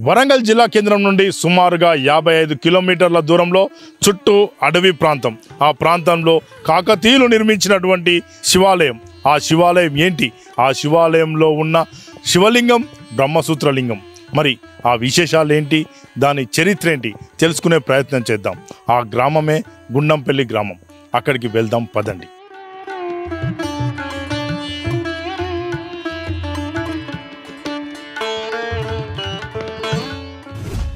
వరంగల్ జిల్లా కేంద్రం నుండి సుమారుగా 55 కిలోమీటర్ల దూరంలో చుట్టూ అడవి ప్రాంతం. ఆ ప్రాంతంలో కాకతీయులు నిర్మించినటువంటి శివాలయం. ఆ శివాలయం ఏంటి? ఆ శివాలయంలో ఉన్న శివలింగం బ్రహ్మసూత్రలింగం. మరి ఆ విశేషాలు ఏంటి, దాని చరిత్ర ఏంటి తెలుసుకునే ప్రయత్నం చేద్దాం. ఆ గ్రామమే గుండంపల్లి గ్రామం. అక్కడికి వెళ్దాం పదండి.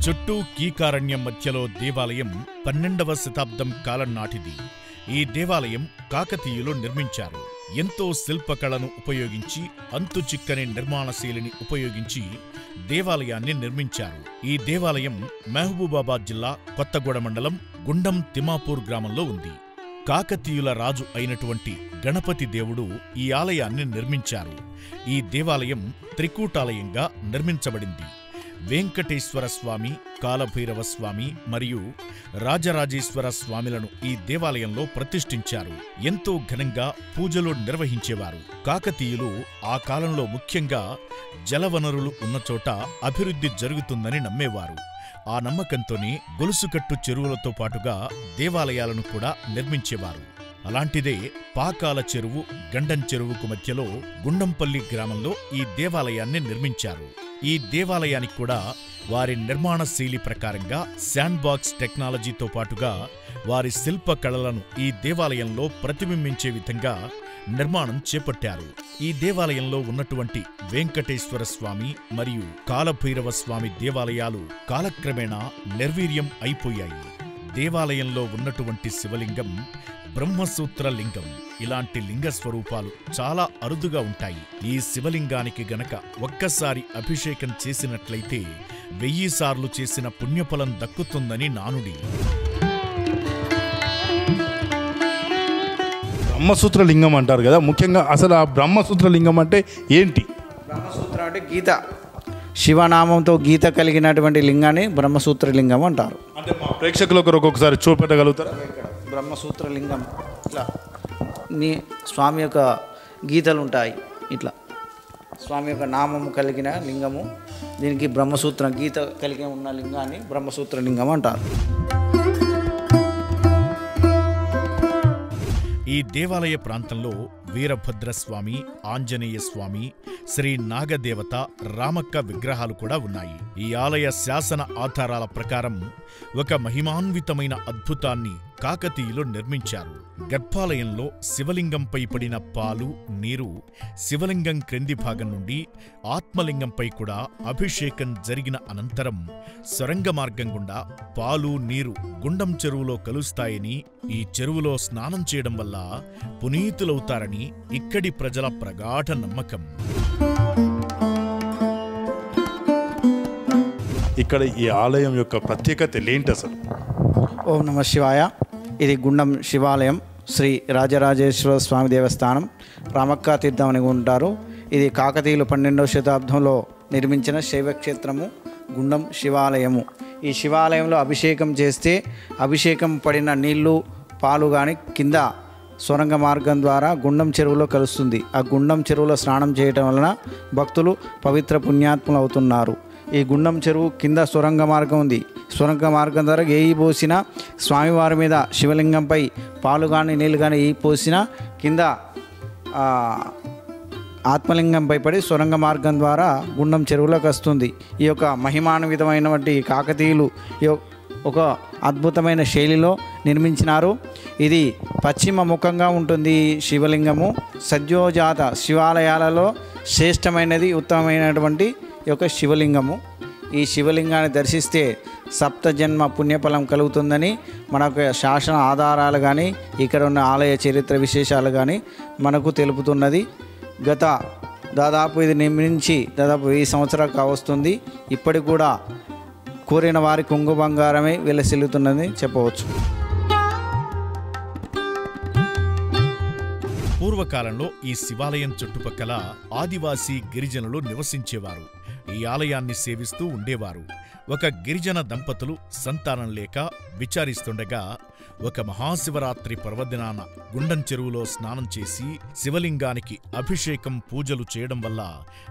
చుట్టూ కీకారణ్యం మధ్యలో దేవాలయం 12వ శతాబ్దం కాలం నాటిది. ఈ దేవాలయం కాకతీయులు నిర్మించారు. ఎంతో శిల్పకళను ఉపయోగించి, అంతు చిక్కని నిర్మాణశైలిని ఉపయోగించి దేవాలయాన్ని నిర్మించారు. ఈ దేవాలయం మహబూబాబాద్ జిల్లా కొత్తగూడ మండలం గుండం తిమ్మాపూర్ గ్రామంలో ఉంది. కాకతీయుల రాజు అయినటువంటి గణపతి దేవుడు ఈ ఆలయాన్ని నిర్మించారు. ఈ దేవాలయం త్రికూటాలయంగా నిర్మించబడింది. వెంకటేశ్వర స్వామి, కాలభైరవ స్వామి మరియు రాజరాజేశ్వర స్వామిలను ఈ దేవాలయంలో ప్రతిష్ఠించారు. ఎంతో ఘనంగా పూజలు నిర్వహించేవారు. కాకతీయులు ఆ కాలంలో ముఖ్యంగా జలవనరులు ఉన్న చోట అభివృద్ధి జరుగుతుందని నమ్మేవారు. ఆ నమ్మకంతోనే గొలుసుకట్టు చెరువులతో పాటుగా దేవాలయాలను కూడా నిర్మించేవారు. అలాంటిదే పాకాల చెరువు, గండం చెరువుకు మధ్యలో గుండంపల్లి గ్రామంలో ఈ దేవాలయాన్ని నిర్మించారు. ఈ దేవాలయానికి కూడా వారి నిర్మాణ శైలి ప్రకారంగా శాండ్ బాక్స్ టెక్నాలజీతో పాటుగా వారి శిల్ప కళలను ఈ దేవాలయంలో ప్రతిబింబించే విధంగా నిర్మాణం చేపట్టారు. ఈ దేవాలయంలో ఉన్నటువంటి వెంకటేశ్వర స్వామి మరియు కాలభైరవ స్వామి దేవాలయాలు కాలక్రమేణా నిర్వీర్యం అయిపోయాయి. దేవాలయంలో ఉన్నటువంటి శివలింగం బ్రహ్మసూత్ర లింగం. ఇలాంటి లింగ స్వరూపాలు చాలా అరుదుగా ఉంటాయి. ఈ శివలింగానికి గనక ఒక్కసారి అభిషేకం చేసినట్లయితే 1000 సార్లు చేసిన పుణ్యఫలం దక్కుతుందని నానుడి. బ్రహ్మసూత్ర లింగం అంటారు కదా, ముఖ్యంగా అసలు ఆ బ్రహ్మసూత్ర లింగం అంటే ఏంటి? బ్రహ్మసూత్రం అంటే గీత, శివనామంతో గీత కలిగినటువంటి లింగాన్ని బ్రహ్మసూత్ర లింగం అంటారు. అంటే మా ప్రేక్షకులకు ఒక్కొక్కసారి చూపెట్టగలుగుతారా? బ్రహ్మసూత్ర లింగం ఇట్లా స్వామి యొక్క గీతలు ఉంటాయి. ఇట్లా స్వామి యొక్క నామము కలిగిన లింగము, దీనికి బ్రహ్మసూత్రం గీత కలిగి ఉన్న లింగాన్ని బ్రహ్మసూత్ర లింగం అంటారు. ఈ దేవాలయ ప్రాంతంలో వీరభద్రస్వామి, ఆంజనేయ స్వామి, శ్రీ నాగదేవత, రామక్క విగ్రహాలు కూడా ఉన్నాయి. ఈ ఆలయ శాసన ఆధారాల ప్రకారం ఒక మహిమాన్వితమైన అద్భుతాన్ని కాకతీయులు నిర్మించారు. గర్భాలయంలో శివలింగంపై పడిన పాలు, నీరు శివలింగం క్రింది భాగం నుండి ఆత్మలింగంపై కూడా అభిషేకం జరిగిన అనంతరం సొరంగ మార్గం గుండా పాలు, నీరు గుండం చెరువులో కలుస్తాయని, ఈ చెరువులో స్నానం చేయడం వల్ల పునీతులవుతారని ఇక్కడి ప్రజల ప్రగాఢ నమ్మకం. ఇక్కడ ఈ ఆలయం యొక్క ప్రత్యేకత ఏంటి అసలు? ఓం నమ శివాయ. ఇది గుండం శివాలయం, శ్రీ రాజరాజేశ్వర స్వామి దేవస్థానం, రామక్క తీర్థం అని ఉంటారు. ఇది కాకతీయులు 12వ శతాబ్దంలో నిర్మించిన శైవక్షేత్రము గుండం శివాలయము. ఈ శివాలయంలో అభిషేకం చేస్తే అభిషేకం పడిన నీళ్లు, పాలు కానీ కింద సొరంగ మార్గం ద్వారా గుండం చెరువులో కలుస్తుంది. ఆ గుండం చెరువులో స్నానం చేయటం వలన భక్తులు పవిత్ర పుణ్యాత్ములు అవుతున్నారు. ఈ గుండం చెరువు కింద సొరంగ మార్గం ఉంది. సొరంగ మార్గం ద్వారా ఏయి పోసినా స్వామివారి మీద శివలింగంపై పాలు కానీ నీళ్ళు కానీ ఏయి పోసినా కింద ఆత్మలింగంపై పడి సొరంగ మార్గం ద్వారా గుండం చెరువులోకి వస్తుంది. ఈ యొక్క మహిమాన్వితమైనటువంటి కాకతీయులు ఒక అద్భుతమైన శైలిలో నిర్మించినారు. ఇది పశ్చిమ ముఖంగా ఉంటుంది. శివలింగము సద్యోజాత శివాలయాలలో శ్రేష్టమైనది, ఉత్తమమైనటువంటి ఈ యొక్క శివలింగము. ఈ శివలింగాన్ని దర్శిస్తే సప్తజన్మ పుణ్యఫలం కలుగుతుందని మనకు శాసన ఆధారాలు కానీ ఇక్కడ ఉన్న ఆలయ చరిత్ర విశేషాలు కానీ మనకు తెలుపుతున్నది. దాదాపు ఇది నిర్మించి దాదాపు 1000 సంవత్సరాలు కావస్తుంది. ఇప్పటికి కూడా కోరిన వారి కొంగు బంగారమే వెలసిల్లుతున్నదని చెప్పవచ్చు. పూర్వకాలంలో ఈ శివాలయం చుట్టుపక్కల ఆదివాసీ గిరిజనులు నివసించేవారు. ఈ ఆలయాన్ని సేవిస్తూ ఉండేవారు. ఒక గిరిజన దంపతులు సంతానం లేక విచారిస్తుండగా ఒక మహాశివరాత్రి పర్వదినాన గుండం చెరువులో స్నానం చేసి శివలింగానికి అభిషేకం పూజలు చేయడం వల్ల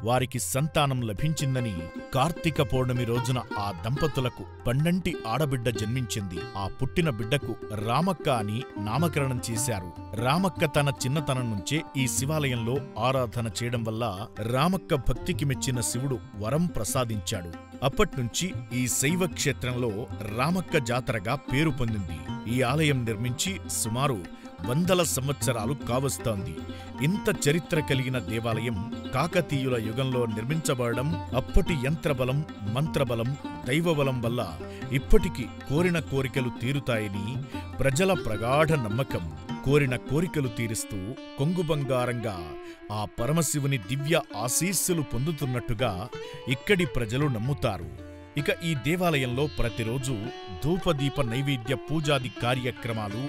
వారికి సంతానం లభించిందని, కార్తీక పౌర్ణమి రోజున ఆ దంపతులకు పండంటి ఆడబిడ్డ జన్మించింది. ఆ పుట్టిన బిడ్డకు రామక్క అని నామకరణం చేశారు. రామక్క తన చిన్నతనం నుంచే ఈ శివాలయంలో ఆరాధన చేయడం వల్ల రామక్క భక్తికి మెచ్చిన శివుడు వరం ప్రసాదించాడు. అప్పట్నుంచి ఈ శైవ క్షేత్రంలో రామక్క జాతరగా పేరు పొందింది. ఈ ఆలయం నిర్మించి సుమారు 100 సంవత్సరాలు కావస్తోంది. ఇంత చరిత్ర కలిగిన దేవాలయం కాకతీయుల యుగంలో నిర్మించబడడం, అప్పటి యంత్రబలం, మంత్రబలం, దైవబలం వల్ల ఇప్పటికీ కోరిన కోరికలు తీరుతాయని ప్రజల ప్రగాఢ నమ్మకం. కోరిన కోరికలు తీరుస్తూ కొంగు బంగారంగా ఆ పరమశివుని దివ్య ఆశీస్సులు పొందుతున్నట్టుగా ఇక్కడి ప్రజలు నమ్ముతారు. ఇక ఈ దేవాలయంలో ప్రతిరోజు ధూపదీప నైవేద్య పూజాది కార్యక్రమాలు,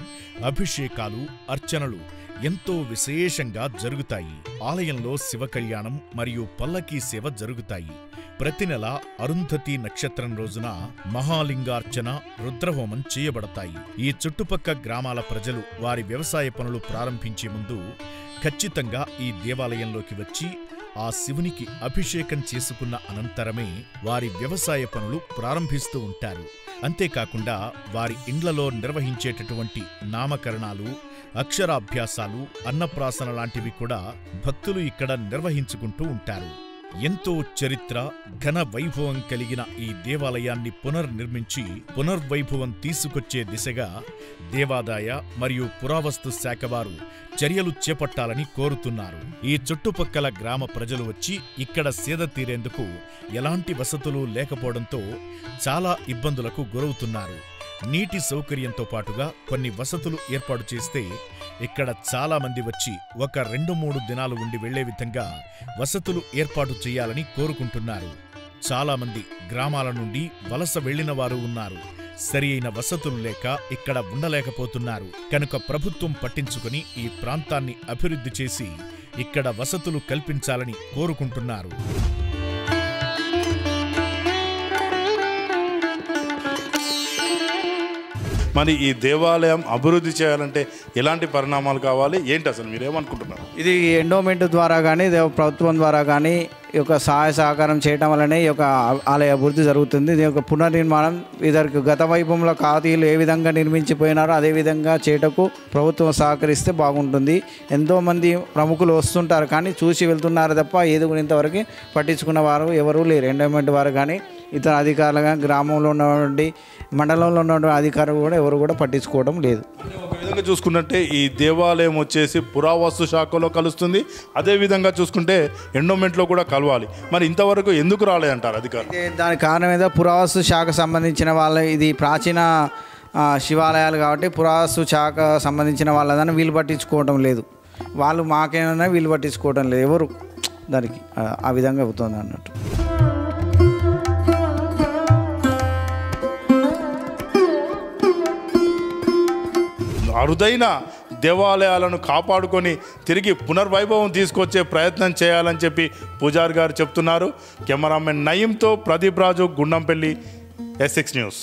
అభిషేకాలు, అర్చనలు ఎంతో విశేషంగా జరుగుతాయి. ఆలయంలో శివ కళ్యాణం మరియు పల్లకీ సేవ జరుగుతాయి. ప్రతి నెల అరుంధతి నక్షత్రం రోజున మహాలింగార్చన, రుద్రహోమం చేయబడతాయి. ఈ చుట్టుపక్క గ్రామాల ప్రజలు వారి వ్యవసాయ పనులు ప్రారంభించే ముందు ఖచ్చితంగా ఈ దేవాలయంలోకి వచ్చి ఆ శివునికి అభిషేకం చేసుకున్న అనంతరమే వారి వ్యవసాయ పనులు ప్రారంభిస్తూ ఉంటారు. అంతేకాకుండా వారి ఇండ్లలో నిర్వహించేటటువంటి నామకరణాలు, అక్షరాభ్యాసాలు, అన్నప్రాసన లాంటివి కూడా భక్తులు ఇక్కడ నిర్వహించుకుంటూ ఉంటారు. ఎంతో చరిత్ర, ఘన వైభవం కలిగిన ఈ దేవాలయాన్ని పునర్నిర్మించి పునర్వైభవం తీసుకొచ్చే దిశగా దేవాదాయ మరియు పురావస్తు శాఖ వారు చర్యలు చేపట్టాలని కోరుతున్నారు. ఈ చుట్టుపక్కల గ్రామ ప్రజలు వచ్చి ఇక్కడ సేద తీరేందుకు ఎలాంటి వసతులు లేకపోవడంతో చాలా ఇబ్బందులకు గురవుతున్నారు. నీటి సౌకర్యంతో పాటుగా కొన్ని వసతులు ఏర్పాటు చేస్తే ఇక్కడ చాలా మంది వచ్చి ఒక 2-3 దినాలు ఉండి వెళ్లే విధంగా వసతులు ఏర్పాటు చేయాలని కోరుకుంటున్నారు. చాలా మంది గ్రామాల నుండి వలస వెళ్లిన వారు ఉన్నారు. సరి అయిన వసతులు లేక ఇక్కడ ఉండలేకపోతున్నారు. కనుక ప్రభుత్వం పట్టించుకుని ఈ ప్రాంతాన్ని అభివృద్ధి చేసి ఇక్కడ వసతులు కల్పించాలని కోరుకుంటున్నారు. మరి ఈ దేవాలయం అభివృద్ధి చేయాలంటే ఎలాంటి పరిణామాలు కావాలి, ఏంటి అసలు మీరేమనుకుంటున్నారు? ఇది ఎండోమెంట్ ద్వారా కానీ ప్రభుత్వం ద్వారా కానీ ఈ యొక్క సహాయ సహకారం చేయడం వల్లనే ఈ యొక్క ఆలయ అభివృద్ధి జరుగుతుంది. దీని యొక్క పునర్నిర్మాణం ఇద్దరికి గత వైభవంలో కాకతీయులు ఏ విధంగా నిర్మించిపోయినారో అదేవిధంగా చేయటకు ప్రభుత్వం సహకరిస్తే బాగుంటుంది. ఎంతోమంది ప్రముఖులు వస్తుంటారు కానీ చూసి వెళ్తున్నారు తప్ప ఏది ఇంతవరకు పట్టించుకున్న వారు ఎవరూ లేరు. ఎండోమెంట్ వారు కానీ ఇతర అధికారులు కానీ గ్రామంలో ఉన్నటువంటి మండలంలో ఉన్నటువంటి అధికారులు కూడా ఎవరు కూడా పట్టించుకోవడం లేదు. ఒక విధంగా చూసుకున్నట్టే ఈ దేవాలయం వచ్చేసి పురావస్తు శాఖలో కలుస్తుంది, అదేవిధంగా చూసుకుంటే ఎండోమెంట్లో కూడా కలవాలి. మరి ఇంతవరకు ఎందుకు రాలేదంటారు అధికారులు? దానికి కారణం ఏదో పురావస్తు శాఖ సంబంధించిన వాళ్ళ ఇది ప్రాచీన శివాలయాలు కాబట్టి పురావస్తు శాఖ సంబంధించిన వాళ్ళదని వీళ్ళు పట్టించుకోవడం లేదు. వాళ్ళు మాకేమైనా వీళ్ళు పట్టించుకోవడం లేదు. ఎవరు దానికి ఆ విధంగా అవుతుంది అన్నట్టు. అరుదైన దేవాలయాలను కాపాడుకొని తిరిగి పునర్వైభవం తీసుకొచ్చే ప్రయత్నం చేయాలని చెప్పి పూజారి గారు చెప్తున్నారు. కెమెరామెన్ నయీంతో ప్రదీప్ రాజు, గుండంపల్లి, S6 న్యూస్.